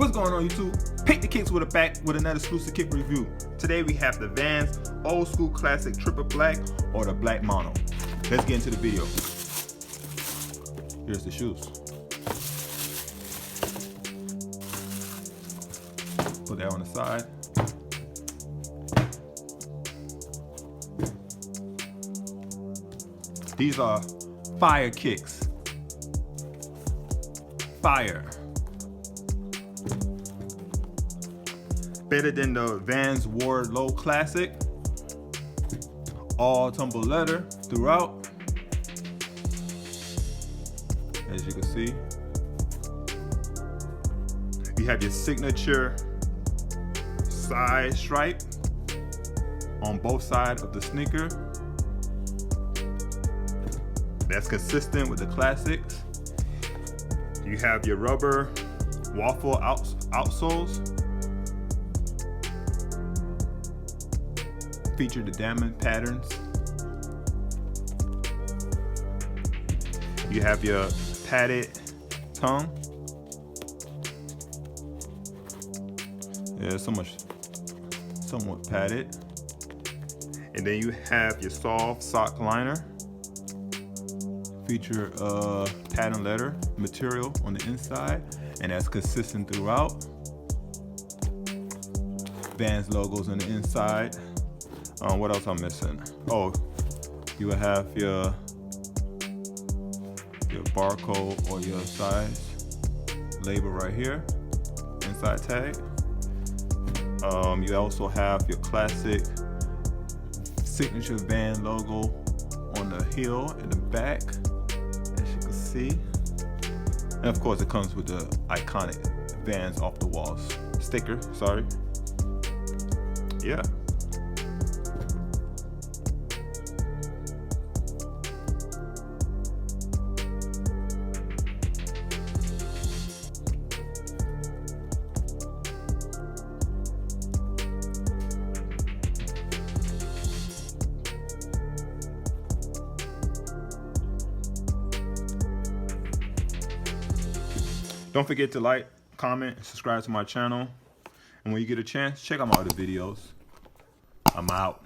What's going on, YouTube? Pick the Kicks with a back with another exclusive kick review. Today we have the Vans Old School Classic Triple Black or the Black Mono. Let's get into the video. Here's the shoes. Put that on the side. These are fire kicks. Fire. Better than the Vans Ward Low Classic. All tumble leather throughout. As you can see. You have your signature side stripe on both sides of the sneaker. That's consistent with the classics. You have your rubber waffle outsoles. Feature the diamond patterns. You have your padded tongue. Yeah, somewhat padded. And then you have your soft sock liner. Feature pattern leather material on the inside, and that's consistent throughout. Vans logos on the inside. What else I'm missing? Oh, you will have your barcode or your size label right here, inside tag. You also have your classic signature Van logo on the heel and the back, as you can see. And of course it comes with the iconic Vans off the walls sticker, sorry. Yeah. Don't forget to like, comment, and subscribe to my channel. And when you get a chance, check out my other videos. I'm out.